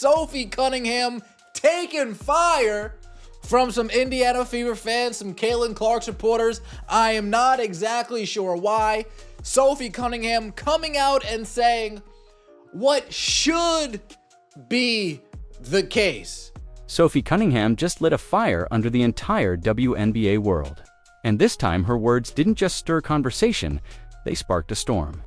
Sophie Cunningham taking fire from some Indiana Fever fans, some Caitlin Clark supporters. I am not exactly sure why. Sophie Cunningham coming out and saying what should be the case. Sophie Cunningham just lit a fire under the entire WNBA world. And this time her words didn't just stir conversation, they sparked a storm.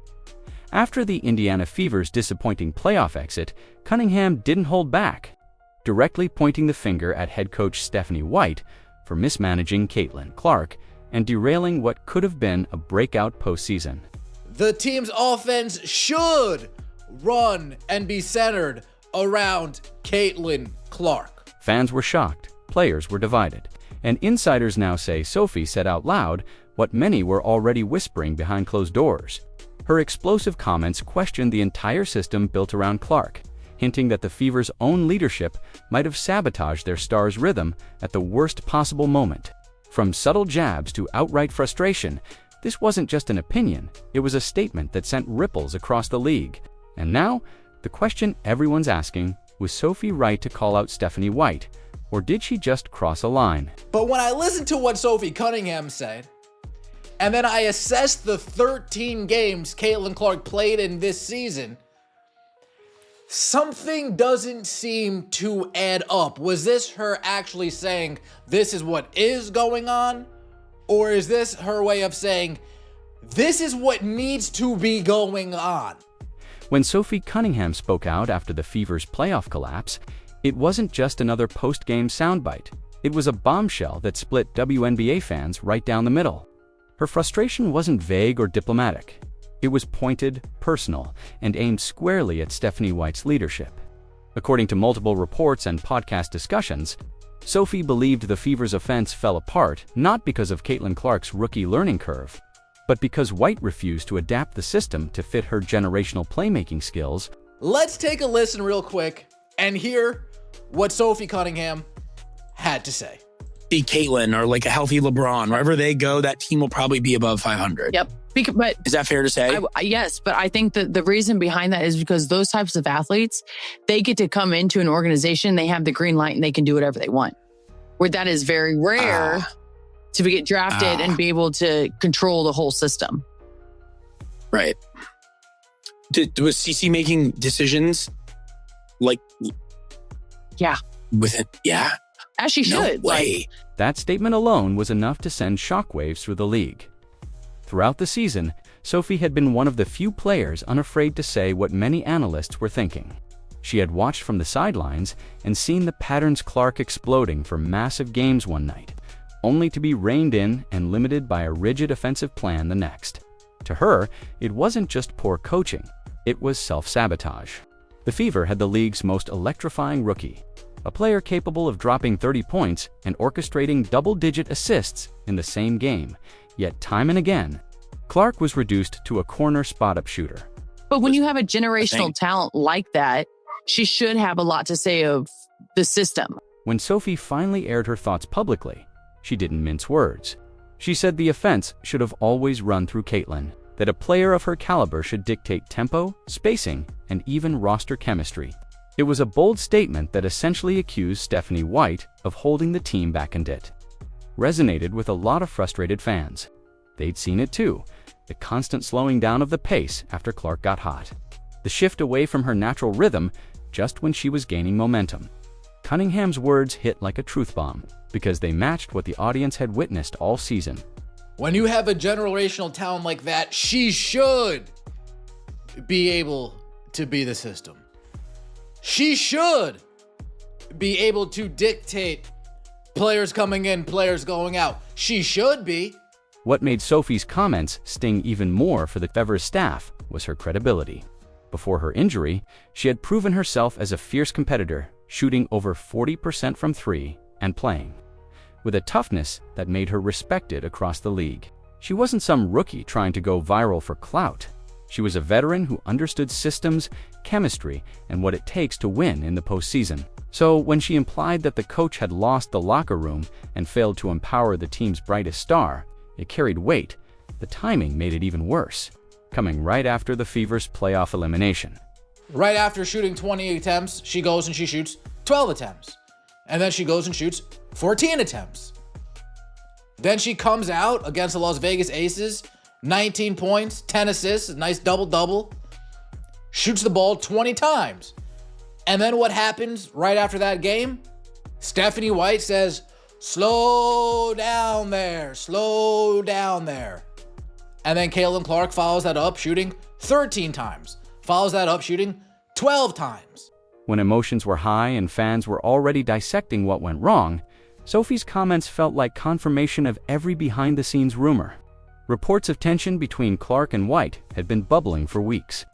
After the Indiana Fever's disappointing playoff exit, Cunningham didn't hold back, directly pointing the finger at head coach Stephanie White for mismanaging Caitlin Clark and derailing what could have been a breakout postseason. The team's offense should run and be centered around Caitlin Clark. Fans were shocked, players were divided, and insiders now say Sophie said out loud what many were already whispering behind closed doors. Her explosive comments questioned the entire system built around Clark, hinting that the Fever's own leadership might have sabotaged their star's rhythm at the worst possible moment. From subtle jabs to outright frustration, this wasn't just an opinion, it was a statement that sent ripples across the league. And now, the question everyone's asking, was Sophie right to call out Stephanie White, or did she just cross a line? But when I listened to what Sophie Cunningham said, and then I assessed the 13 games Caitlin Clark played in this season, something doesn't seem to add up. Was this her actually saying this is what is going on? Or is this her way of saying this is what needs to be going on? When Sophie Cunningham spoke out after the Fever's playoff collapse, it wasn't just another post-game soundbite. It was a bombshell that split WNBA fans right down the middle. Her frustration wasn't vague or diplomatic. It was pointed, personal, and aimed squarely at Stephanie White's leadership. According to multiple reports and podcast discussions, Sophie believed the Fever's offense fell apart not because of Caitlin Clark's rookie learning curve, but because White refused to adapt the system to fit her generational playmaking skills. Let's take a listen real quick and hear what Sophie Cunningham had to say. Caitlin or like a healthy LeBron, wherever they go, that team will probably be above 500. Yep. But is that fair to say? Yes, but I think that the reason behind that is because those types of athletes, they get to come into an organization, they have the green light and they can do whatever they want. Where that is very rare to get drafted and be able to control the whole system. Right. Was CC making decisions like... Yeah. With it? Yeah. As she should. No way. That statement alone was enough to send shockwaves through the league. Throughout the season, Sophie had been one of the few players unafraid to say what many analysts were thinking. She had watched from the sidelines and seen the patterns Clark exploding for massive games one night, only to be reined in and limited by a rigid offensive plan the next. To her, it wasn't just poor coaching, it was self-sabotage. The Fever had the league's most electrifying rookie, a player capable of dropping 30 points and orchestrating double-digit assists in the same game, yet time and again, Clark was reduced to a corner spot-up shooter. But when you have a generational talent like that, she should have a lot to say of the system. When Sophie finally aired her thoughts publicly, she didn't mince words. She said the offense should have always run through Caitlin, that a player of her caliber should dictate tempo, spacing, and even roster chemistry. It was a bold statement that essentially accused Stephanie White of holding the team back, and it resonated with a lot of frustrated fans. They'd seen it too, the constant slowing down of the pace after Clark got hot, the shift away from her natural rhythm just when she was gaining momentum. Cunningham's words hit like a truth bomb because they matched what the audience had witnessed all season. When you have a generational talent like that, she should be able to be the system. She should be able to dictate players coming in, players going out. She should be. What made Sophie's comments sting even more for the Fever's staff was her credibility. Before her injury, she had proven herself as a fierce competitor, shooting over 40% from three and playing with a toughness that made her respected across the league. She wasn't some rookie trying to go viral for clout. She was a veteran who understood systems, chemistry, and what it takes to win in the postseason. So when she implied that the coach had lost the locker room and failed to empower the team's brightest star, it carried weight. The timing made it even worse, coming right after the Fever's playoff elimination. Right after shooting 20 attempts, she goes and she shoots 12 attempts. And then she goes and shoots 14 attempts. Then she comes out against the Las Vegas Aces, 19 points, 10 assists, nice double-double. Shoots the ball 20 times. And then what happens right after that game? Stephanie White says, slow down there, slow down there. And then Caitlin Clark follows that up, shooting 13 times. Follows that up, shooting 12 times. When emotions were high and fans were already dissecting what went wrong, Sophie's comments felt like confirmation of every behind-the-scenes rumor. Reports of tension between Clark and White had been bubbling for weeks,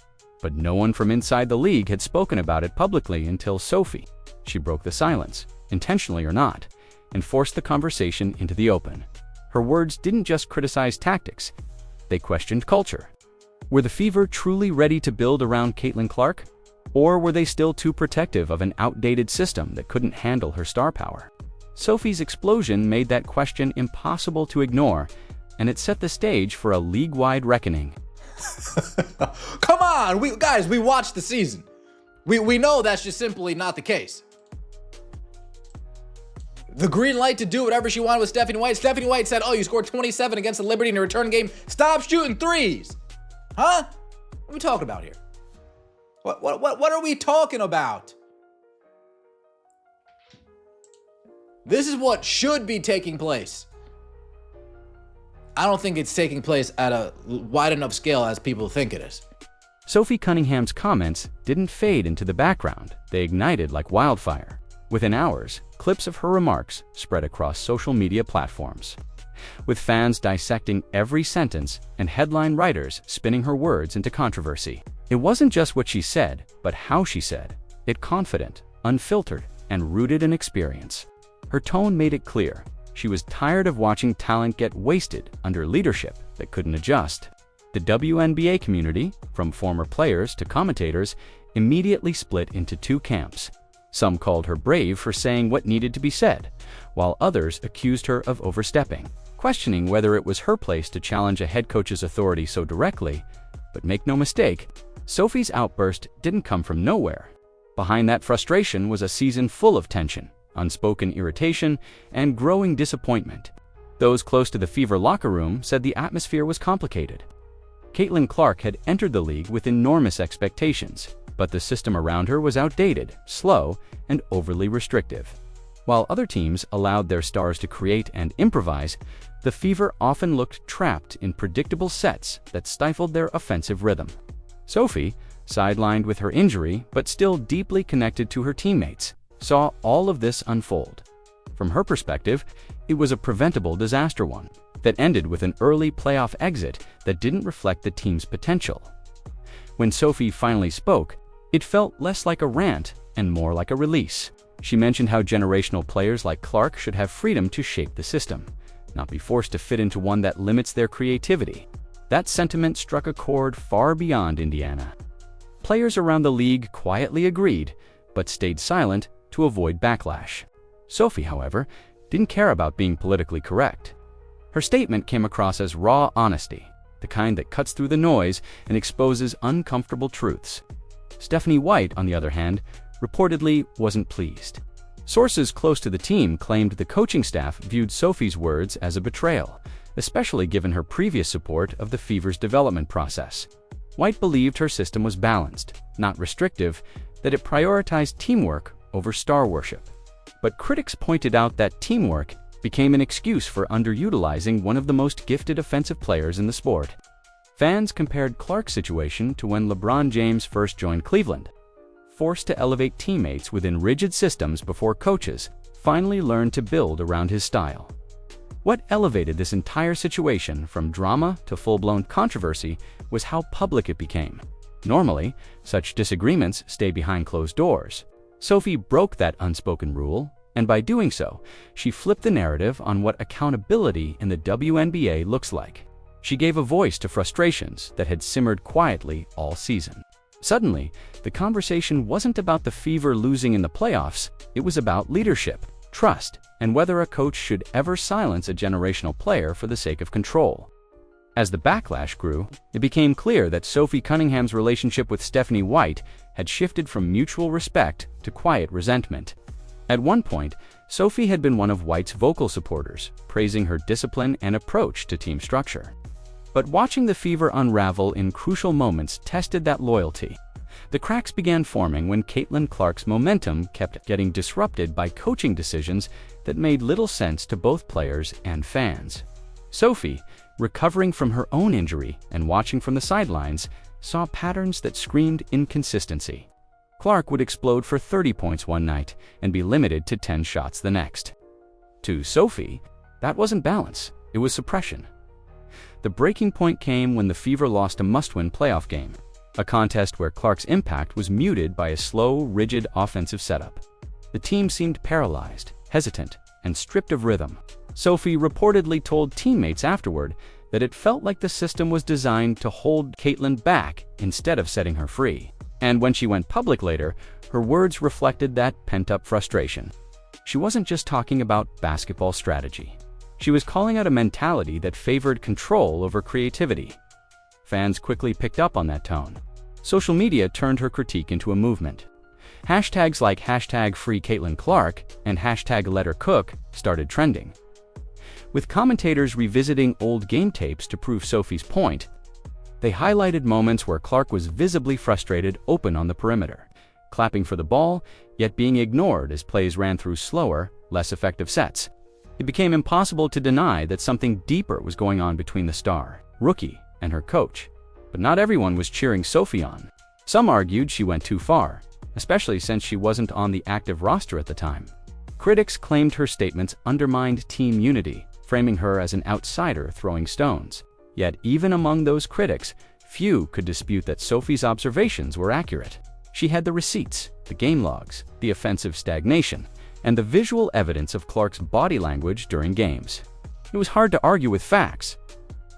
but no one from inside the league had spoken about it publicly until Sophie. She broke the silence, intentionally or not, and forced the conversation into the open. Her words didn't just criticize tactics, they questioned culture. Were the Fever truly ready to build around Caitlin Clark? Or were they still too protective of an outdated system that couldn't handle her star power? Sophie's explosion made that question impossible to ignore, and it set the stage for a league-wide reckoning. Come on, we watched the season. We know that's just simply not the case. The green light to do whatever she wanted with Stephanie White. Stephanie White said, oh, you scored 27 against the Liberty in a return game. Stop shooting threes. Huh? What are we talking about here? What are we talking about? This is what should be taking place. I don't think it's taking place at a wide enough scale as people think it is. Sophie Cunningham's comments didn't fade into the background. They ignited like wildfire. Within hours, clips of her remarks spread across social media platforms, with fans dissecting every sentence and headline writers spinning her words into controversy. It wasn't just what she said, but how she said it, confident, unfiltered, and rooted in experience. Her tone made it clear she was tired of watching talent get wasted under leadership that couldn't adjust. The WNBA community, from former players to commentators, immediately split into two camps. Some called her brave for saying what needed to be said, while others accused her of overstepping, questioning whether it was her place to challenge a head coach's authority so directly. But make no mistake, Sophie's outburst didn't come from nowhere. Behind that frustration was a season full of tension, unspoken irritation, and growing disappointment. Those close to the Fever locker room said the atmosphere was complicated. Caitlin Clark had entered the league with enormous expectations, but the system around her was outdated, slow, and overly restrictive. While other teams allowed their stars to create and improvise, the Fever often looked trapped in predictable sets that stifled their offensive rhythm. Sophie, sidelined with her injury but still deeply connected to her teammates, saw all of this unfold. From her perspective, it was a preventable disaster one that ended with an early playoff exit that didn't reflect the team's potential. When Sophie finally spoke, it felt less like a rant and more like a release. She mentioned how generational players like Clark should have freedom to shape the system, not be forced to fit into one that limits their creativity. That sentiment struck a chord far beyond Indiana. Players around the league quietly agreed, but stayed silent to avoid backlash. Sophie, however, didn't care about being politically correct. Her statement came across as raw honesty, the kind that cuts through the noise and exposes uncomfortable truths. Stephanie White, on the other hand, reportedly wasn't pleased. Sources close to the team claimed the coaching staff viewed Sophie's words as a betrayal, especially given her previous support of the Fever's development process. White believed her system was balanced, not restrictive, that it prioritized teamwork over star worship. But critics pointed out that teamwork became an excuse for underutilizing one of the most gifted offensive players in the sport. Fans compared Clark's situation to when LeBron James first joined Cleveland, forced to elevate teammates within rigid systems before coaches finally learned to build around his style. What elevated this entire situation from drama to full-blown controversy was how public it became. Normally, such disagreements stay behind closed doors. Sophie broke that unspoken rule, and by doing so, she flipped the narrative on what accountability in the WNBA looks like. She gave a voice to frustrations that had simmered quietly all season. Suddenly, the conversation wasn't about the Fever losing in the playoffs, it was about leadership, trust, and whether a coach should ever silence a generational player for the sake of control. As the backlash grew, it became clear that Sophie Cunningham's relationship with Stephanie White had shifted from mutual respect to quiet resentment. At one point, Sophie had been one of White's vocal supporters, praising her discipline and approach to team structure. But watching the Fever unravel in crucial moments tested that loyalty. The cracks began forming when Caitlin Clark's momentum kept getting disrupted by coaching decisions that made little sense to both players and fans. Sophie, recovering from her own injury and watching from the sidelines, saw patterns that screamed inconsistency. Clark would explode for 30 points one night and be limited to 10 shots the next. To Sophie, that wasn't balance, it was suppression. The breaking point came when the Fever lost a must-win playoff game, a contest where Clark's impact was muted by a slow, rigid offensive setup. The team seemed paralyzed, hesitant, and stripped of rhythm. Sophie reportedly told teammates afterward that it felt like the system was designed to hold Caitlin back instead of setting her free. And when she went public later, her words reflected that pent-up frustration. She wasn't just talking about basketball strategy. She was calling out a mentality that favored control over creativity. Fans quickly picked up on that tone. Social media turned her critique into a movement. Hashtags like #FreeCaitlinClark and #LetHerCook started trending. With commentators revisiting old game tapes to prove Sophie's point, they highlighted moments where Clark was visibly frustrated open on the perimeter, clapping for the ball, yet being ignored as plays ran through slower, less effective sets. It became impossible to deny that something deeper was going on between the star, rookie, and her coach. But not everyone was cheering Sophie on. Some argued she went too far, especially since she wasn't on the active roster at the time. Critics claimed her statements undermined team unity, framing her as an outsider throwing stones. Yet even among those critics, few could dispute that Sophie's observations were accurate. She had the receipts, the game logs, the offensive stagnation, and the visual evidence of Clark's body language during games. It was hard to argue with facts.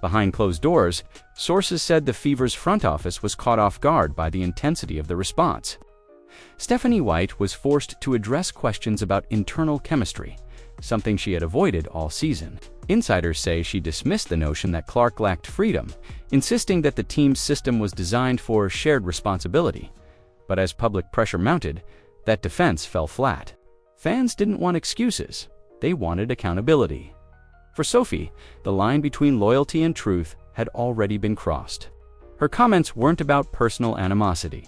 Behind closed doors, sources said the Fever's front office was caught off guard by the intensity of the response. Stephanie White was forced to address questions about internal chemistry, something she had avoided all season. Insiders say she dismissed the notion that Clark lacked freedom, insisting that the team's system was designed for shared responsibility. But as public pressure mounted, that defense fell flat. Fans didn't want excuses, they wanted accountability. For Sophie, the line between loyalty and truth had already been crossed. Her comments weren't about personal animosity.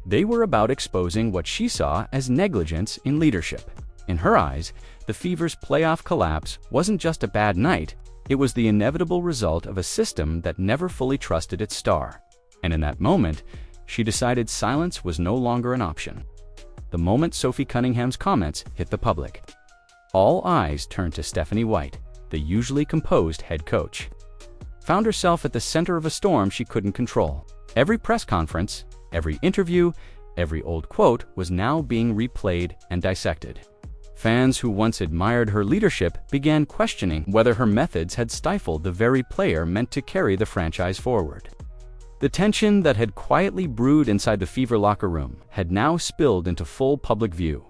They were about exposing what she saw as negligence in leadership. In her eyes, the Fever's playoff collapse wasn't just a bad night, it was the inevitable result of a system that never fully trusted its star. And in that moment, she decided silence was no longer an option. The moment Sophie Cunningham's comments hit the public, all eyes turned to Stephanie White, the usually composed head coach. Found herself at the center of a storm she couldn't control. Every press conference, every interview, every old quote was now being replayed and dissected. Fans who once admired her leadership began questioning whether her methods had stifled the very player meant to carry the franchise forward. The tension that had quietly brewed inside the Fever locker room had now spilled into full public view.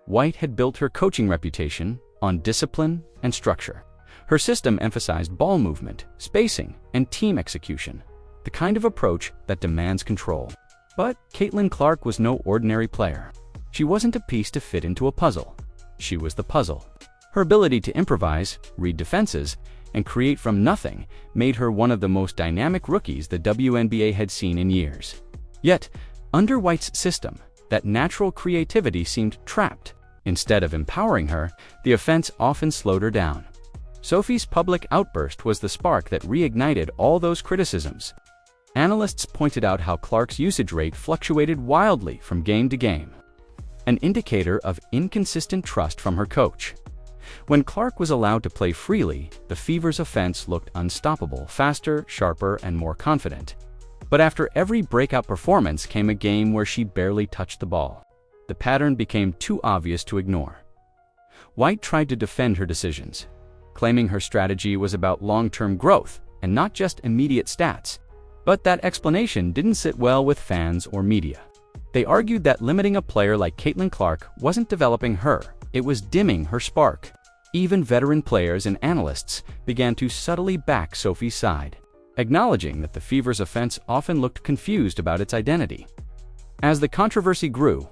White had built her coaching reputation on discipline and structure. Her system emphasized ball movement, spacing, and team execution, the kind of approach that demands control. But Caitlin Clark was no ordinary player. She wasn't a piece to fit into a puzzle. She was the puzzle. Her ability to improvise, read defenses, and create from nothing made her one of the most dynamic rookies the WNBA had seen in years. Yet, under White's system, that natural creativity seemed trapped. Instead of empowering her, the offense often slowed her down. Sophie's public outburst was the spark that reignited all those criticisms. Analysts pointed out how Clark's usage rate fluctuated wildly from game to game, an indicator of inconsistent trust from her coach. When Clark was allowed to play freely, the Fever's offense looked unstoppable, faster, sharper, and more confident. But after every breakout performance came a game where she barely touched the ball. The pattern became too obvious to ignore. White tried to defend her decisions, claiming her strategy was about long-term growth and not just immediate stats. But that explanation didn't sit well with fans or media. They argued that limiting a player like Caitlin Clark wasn't developing her, it was dimming her spark. Even veteran players and analysts began to subtly back Sophie's side, acknowledging that the Fever's offense often looked confused about its identity. As the controversy grew,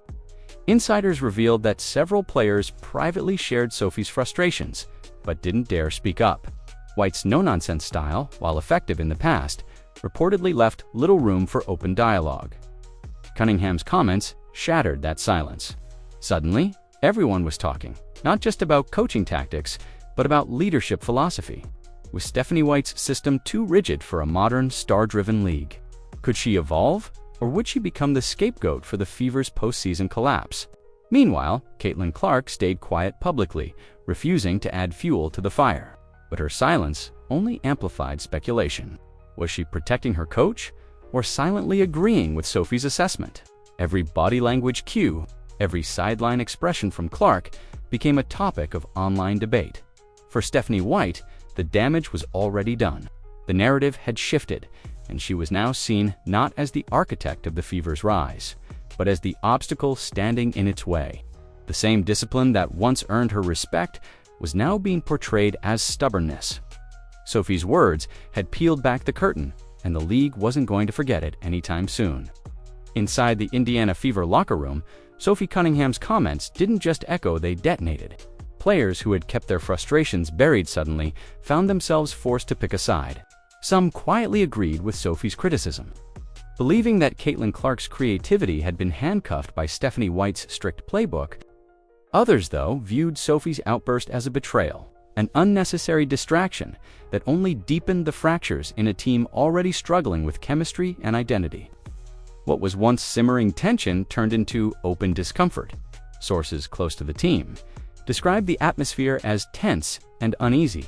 insiders revealed that several players privately shared Sophie's frustrations, but didn't dare speak up. White's no-nonsense style, while effective in the past, reportedly left little room for open dialogue. Cunningham's comments shattered that silence. Suddenly, everyone was talking, not just about coaching tactics, but about leadership philosophy. Was Stephanie White's system too rigid for a modern, star-driven league? Could she evolve, or would she become the scapegoat for the Fever's postseason collapse? Meanwhile, Caitlin Clark stayed quiet publicly, refusing to add fuel to the fire. But her silence only amplified speculation. Was she protecting her coach, or silently agreeing with Sophie's assessment? Every body language cue, every sideline expression from Clark became a topic of online debate. For Stephanie White, the damage was already done. The narrative had shifted, and she was now seen not as the architect of the Fever's rise, but as the obstacle standing in its way. The same discipline that once earned her respect was now being portrayed as stubbornness. Sophie's words had peeled back the curtain, and the league wasn't going to forget it anytime soon. Inside the Indiana Fever locker room, Sophie Cunningham's comments didn't just echo, they detonated. Players who had kept their frustrations buried suddenly found themselves forced to pick a side. Some quietly agreed with Sophie's criticism, believing that Caitlin Clark's creativity had been handcuffed by Stephanie White's strict playbook. Others, though, viewed Sophie's outburst as a betrayal, an unnecessary distraction that only deepened the fractures in a team already struggling with chemistry and identity. What was once simmering tension turned into open discomfort. Sources close to the team described the atmosphere as tense and uneasy.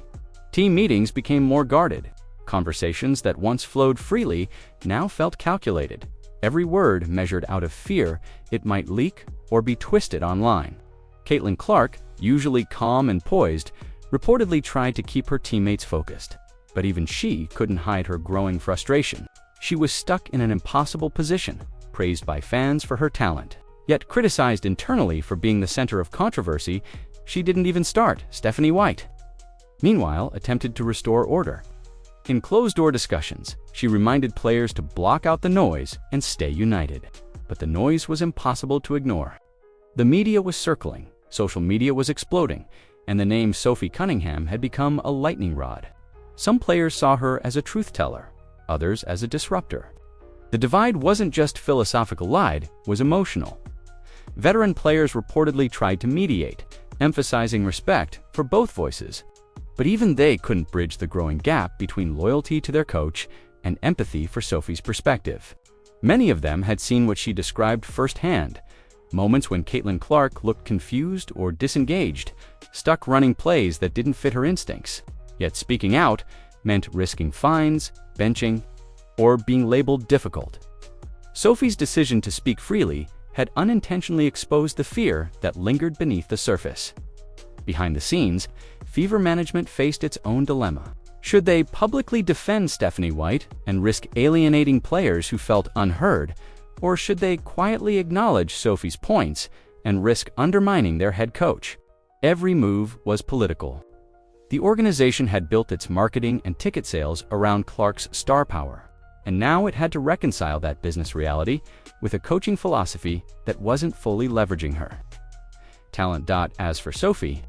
Team meetings became more guarded. Conversations that once flowed freely now felt calculated, every word measured out of fear it might leak or be twisted online. Caitlin Clark, usually calm and poised, reportedly tried to keep her teammates focused, but even she couldn't hide her growing frustration. She was stuck in an impossible position, praised by fans for her talent, yet criticized internally for being the center of controversy. She didn't even start. Stephanie White, meanwhile, attempted to restore order. In closed-door discussions, she reminded players to block out the noise and stay united. But the noise was impossible to ignore. The media was circling, social media was exploding, and the name Sophie Cunningham had become a lightning rod. Some players saw her as a truth-teller, others as a disruptor. The divide wasn't just philosophical, it was emotional. Veteran players reportedly tried to mediate, emphasizing respect for both voices. But even they couldn't bridge the growing gap between loyalty to their coach and empathy for Sophie's perspective. Many of them had seen what she described firsthand, moments when Caitlin Clark looked confused or disengaged, stuck running plays that didn't fit her instincts. Yet speaking out meant risking fines, benching, or being labeled difficult. Sophie's decision to speak freely had unintentionally exposed the fear that lingered beneath the surface. Behind the scenes, Fever management faced its own dilemma. Should they publicly defend Stephanie White and risk alienating players who felt unheard, or should they quietly acknowledge Sophie's points and risk undermining their head coach? Every move was political. The organization had built its marketing and ticket sales around Clark's star power, and now it had to reconcile that business reality with a coaching philosophy that wasn't fully leveraging her talent. As for Sophie,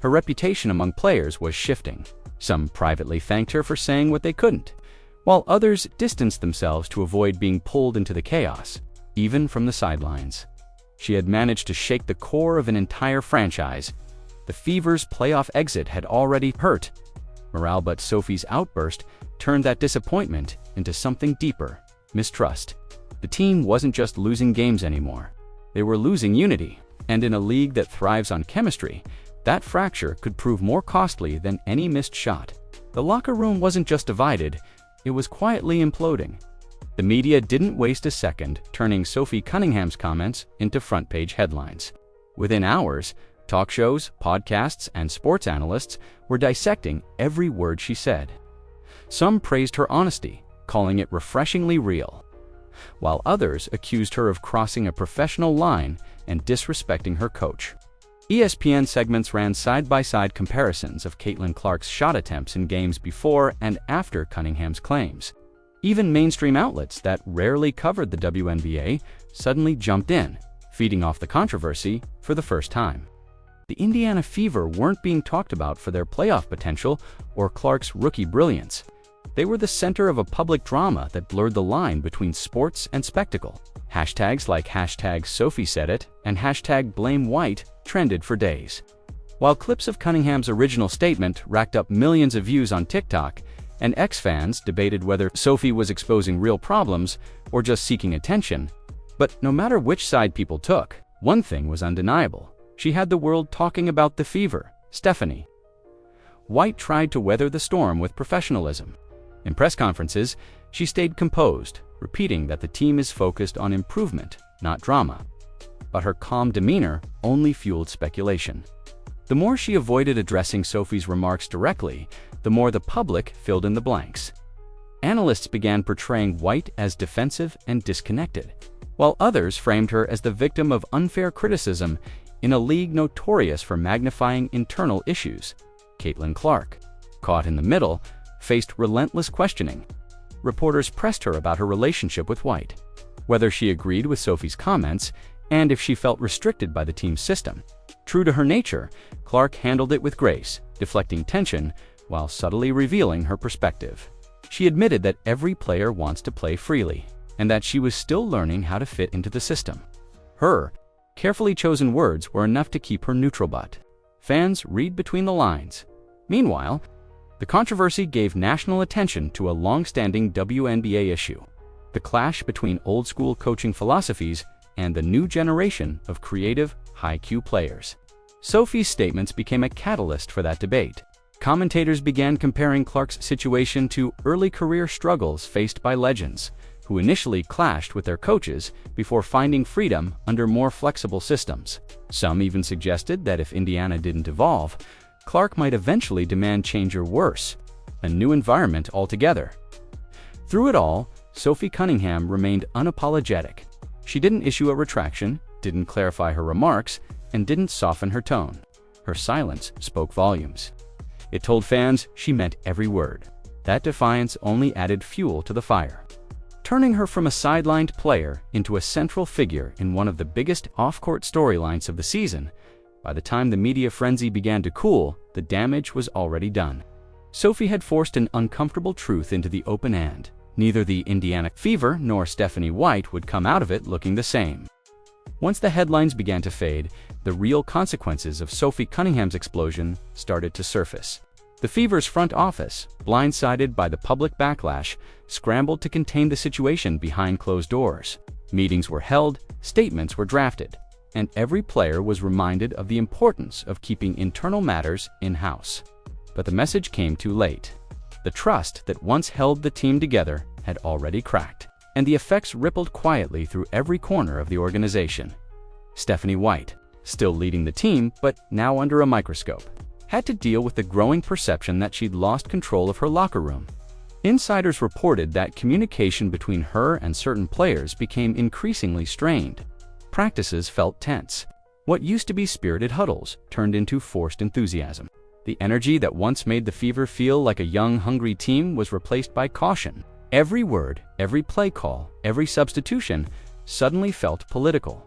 her reputation among players was shifting. Some privately thanked her for saying what they couldn't, while others distanced themselves to avoid being pulled into the chaos, even from the sidelines. She had managed to shake the core of an entire franchise. The Fever's playoff exit had already hurt morale, but Sophie's outburst turned that disappointment into something deeper: mistrust. The team wasn't just losing games anymore. They were losing unity, and in a league that thrives on chemistry, that fracture could prove more costly than any missed shot. The locker room wasn't just divided, it was quietly imploding. The media didn't waste a second turning Sophie Cunningham's comments into front-page headlines. Within hours, talk shows, podcasts, and sports analysts were dissecting every word she said. Some praised her honesty, calling it refreshingly real, while others accused her of crossing a professional line and disrespecting her coach. ESPN segments ran side-by-side comparisons of Caitlin Clark's shot attempts in games before and after Cunningham's claims. Even mainstream outlets that rarely covered the WNBA suddenly jumped in, feeding off the controversy for the first time. The Indiana Fever weren't being talked about for their playoff potential or Clark's rookie brilliance. They were the center of a public drama that blurred the line between sports and spectacle. Hashtags like #Sophie said it and #BlameWhite trended for days. While clips of Cunningham's original statement racked up millions of views on TikTok, and ex-fans debated whether Sophie was exposing real problems or just seeking attention. But no matter which side people took, one thing was undeniable. She had the world talking about the Fever, Stephanie. White tried to weather the storm with professionalism. In press conferences, she stayed composed, repeating that the team is focused on improvement, not drama. But her calm demeanor only fueled speculation. The more she avoided addressing Sophie's remarks directly, the more the public filled in the blanks. Analysts began portraying White as defensive and disconnected, while others framed her as the victim of unfair criticism in a league notorious for magnifying internal issues. Caitlin Clark, caught in the middle, faced relentless questioning. Reporters pressed her about her relationship with White, whether she agreed with Sophie's comments, and if she felt restricted by the team's system. True to her nature, Clark handled it with grace, deflecting tension while subtly revealing her perspective. She admitted that every player wants to play freely, and that she was still learning how to fit into the system. Her carefully chosen words were enough to keep her neutral, but fans read between the lines. Meanwhile, the controversy gave national attention to a long-standing WNBA issue: the clash between old-school coaching philosophies and the new generation of creative, high-IQ players. Sophie's statements became a catalyst for that debate. Commentators began comparing Clark's situation to early career struggles faced by legends, who initially clashed with their coaches before finding freedom under more flexible systems. Some even suggested that if Indiana didn't evolve, Clark might eventually demand change or worse, a new environment altogether. Through it all, Sophie Cunningham remained unapologetic. She didn't issue a retraction, didn't clarify her remarks, and didn't soften her tone. Her silence spoke volumes. It told fans she meant every word. That defiance only added fuel to the fire, turning her from a sidelined player into a central figure in one of the biggest off-court storylines of the season. By the time the media frenzy began to cool, the damage was already done. Sophie had forced an uncomfortable truth into the open, and neither the Indiana Fever nor Stephanie White would come out of it looking the same. Once the headlines began to fade, the real consequences of Sophie Cunningham's explosion started to surface. The Fever's front office, blindsided by the public backlash, scrambled to contain the situation behind closed doors. Meetings were held, statements were drafted, and every player was reminded of the importance of keeping internal matters in-house. But the message came too late. The trust that once held the team together had already cracked, and the effects rippled quietly through every corner of the organization. Stephanie White, still leading the team but now under a microscope, had to deal with the growing perception that she'd lost control of her locker room. Insiders reported that communication between her and certain players became increasingly strained. Practices felt tense. What used to be spirited huddles turned into forced enthusiasm. The energy that once made the Fever feel like a young, hungry team was replaced by caution. Every word, every play call, every substitution suddenly felt political.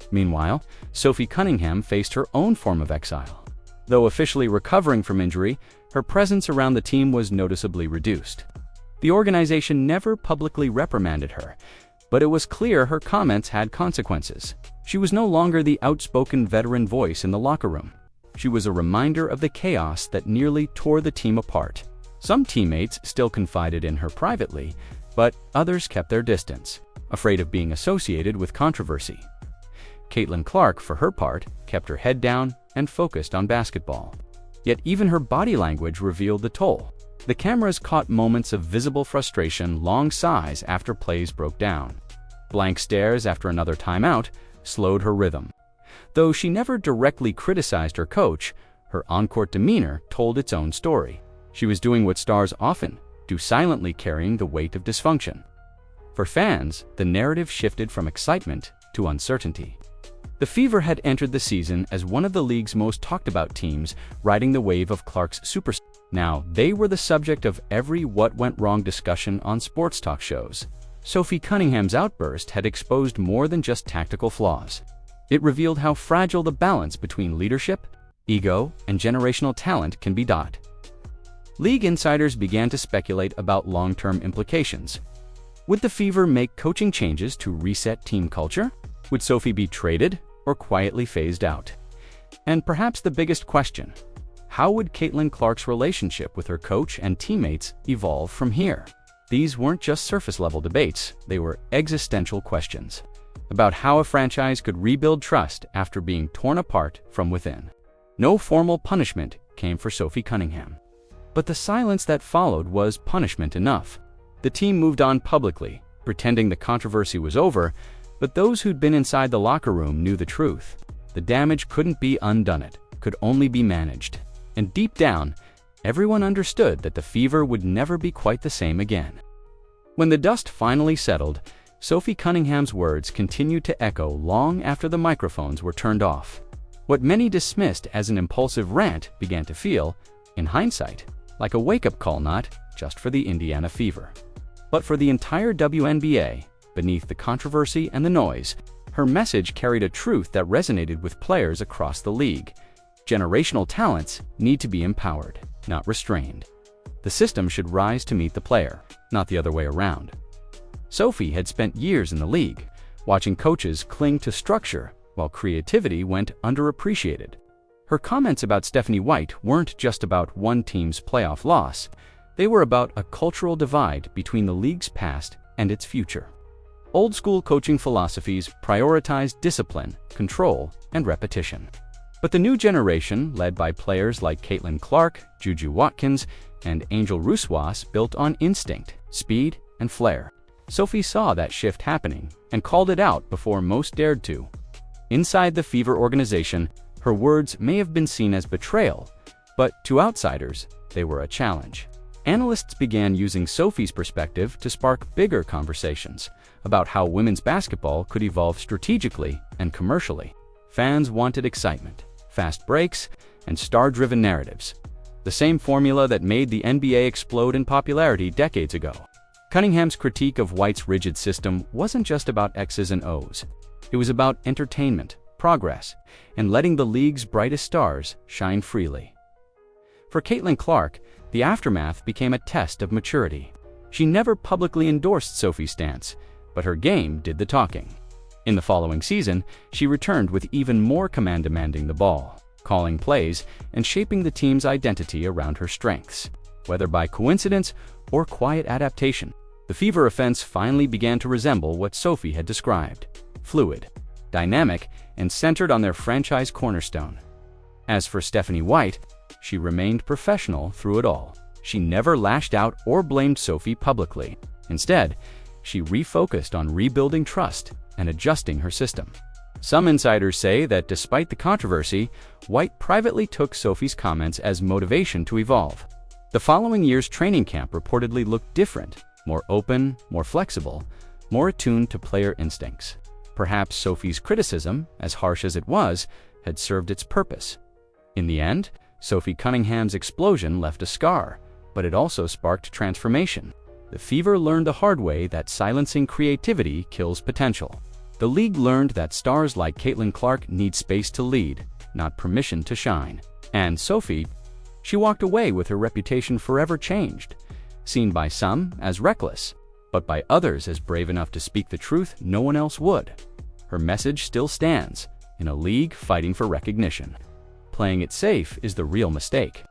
Meanwhile, Sophie Cunningham faced her own form of exile. Though officially recovering from injury, her presence around the team was noticeably reduced. The organization never publicly reprimanded her, but it was clear her comments had consequences. She was no longer the outspoken veteran voice in the locker room. She was a reminder of the chaos that nearly tore the team apart. Some teammates still confided in her privately, but others kept their distance, afraid of being associated with controversy. Caitlin Clark, for her part, kept her head down and focused on basketball. Yet even her body language revealed the toll. The cameras caught moments of visible frustration, long sighs after plays broke down. Blank stares after another timeout slowed her rhythm. Though she never directly criticized her coach, her on-court demeanor told its own story. She was doing what stars often do, silently carrying the weight of dysfunction. For fans, the narrative shifted from excitement to uncertainty. The Fever had entered the season as one of the league's most talked-about teams, riding the wave of Clark's superstar. Now, they were the subject of every what went wrong discussion on sports talk shows. Sophie Cunningham's outburst had exposed more than just tactical flaws. It revealed how fragile the balance between leadership, ego, and generational talent can be. League insiders began to speculate about long-term implications. Would the Fever make coaching changes to reset team culture? Would Sophie be traded or quietly phased out? And perhaps the biggest question, how would Caitlin Clark's relationship with her coach and teammates evolve from here? These weren't just surface-level debates, they were existential questions about how a franchise could rebuild trust after being torn apart from within. No formal punishment came for Sophie Cunningham. But the silence that followed was punishment enough. The team moved on publicly, pretending the controversy was over, but those who'd been inside the locker room knew the truth. The damage couldn't be undone, it could only be managed. And deep down, everyone understood that the Fever would never be quite the same again. When the dust finally settled, Sophie Cunningham's words continued to echo long after the microphones were turned off. What many dismissed as an impulsive rant began to feel, in hindsight, like a wake-up call, not just for the Indiana Fever, but for the entire WNBA. Beneath the controversy and the noise, her message carried a truth that resonated with players across the league. Generational talents need to be empowered, not restrained. The system should rise to meet the player, not the other way around. Sophie had spent years in the league, watching coaches cling to structure while creativity went underappreciated. Her comments about Stephanie White weren't just about one team's playoff loss, they were about a cultural divide between the league's past and its future. Old-school coaching philosophies prioritized discipline, control, and repetition. But the new generation, led by players like Caitlin Clark, Juju Watkins, and Angel Ruswas, built on instinct, speed, and flair. Sophie saw that shift happening and called it out before most dared to. Inside the Fever organization, her words may have been seen as betrayal, but to outsiders, they were a challenge. Analysts began using Sophie's perspective to spark bigger conversations about how women's basketball could evolve strategically and commercially. Fans wanted excitement, fast breaks, and star-driven narratives. The same formula that made the NBA explode in popularity decades ago. Cunningham's critique of White's rigid system wasn't just about X's and O's. It was about entertainment, progress, and letting the league's brightest stars shine freely. For Caitlin Clark, the aftermath became a test of maturity. She never publicly endorsed Sophie's stance, but her game did the talking. In the following season, she returned with even more command, demanding the ball, calling plays, and shaping the team's identity around her strengths. Whether by coincidence or quiet adaptation, the Fever offense finally began to resemble what Sophie had described: fluid, dynamic, and centered on their franchise cornerstone. As for Stephanie White, she remained professional through it all. She never lashed out or blamed Sophie publicly. Instead, she refocused on rebuilding trust and adjusting her system. Some insiders say that despite the controversy, White privately took Sophie's comments as motivation to evolve. The following year's training camp reportedly looked different, more open, more flexible, more attuned to player instincts. Perhaps Sophie's criticism, as harsh as it was, had served its purpose. In the end, Sophie Cunningham's explosion left a scar, but it also sparked transformation. The Fever learned the hard way that silencing creativity kills potential. The league learned that stars like Caitlin Clark need space to lead, not permission to shine. And Sophie, she walked away with her reputation forever changed, seen by some as reckless, but by others as brave enough to speak the truth no one else would. Her message still stands, in a league fighting for recognition. Playing it safe is the real mistake.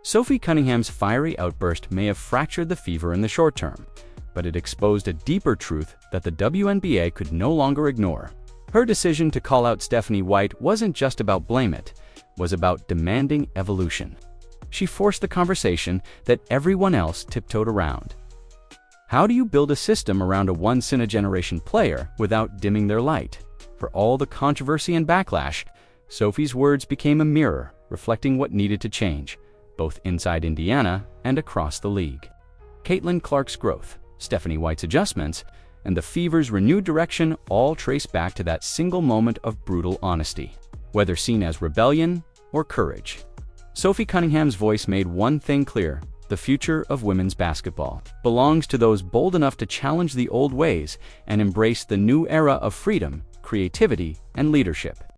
Sophie Cunningham's fiery outburst may have fractured the Fever in the short term, but it exposed a deeper truth that the WNBA could no longer ignore. Her decision to call out Stephanie White wasn't just about blame it was about demanding evolution. She forced the conversation that everyone else tiptoed around. How do you build a system around a once-in-a-generation player without dimming their light? For all the controversy and backlash, Sophie's words became a mirror reflecting what needed to change, both inside Indiana and across the league. Caitlin Clark's growth, Stephanie White's adjustments, and the Fever's renewed direction all trace back to that single moment of brutal honesty, whether seen as rebellion or courage. Sophie Cunningham's voice made one thing clear: The future of women's basketball belongs to those bold enough to challenge the old ways and embrace the new era of freedom, creativity, and leadership.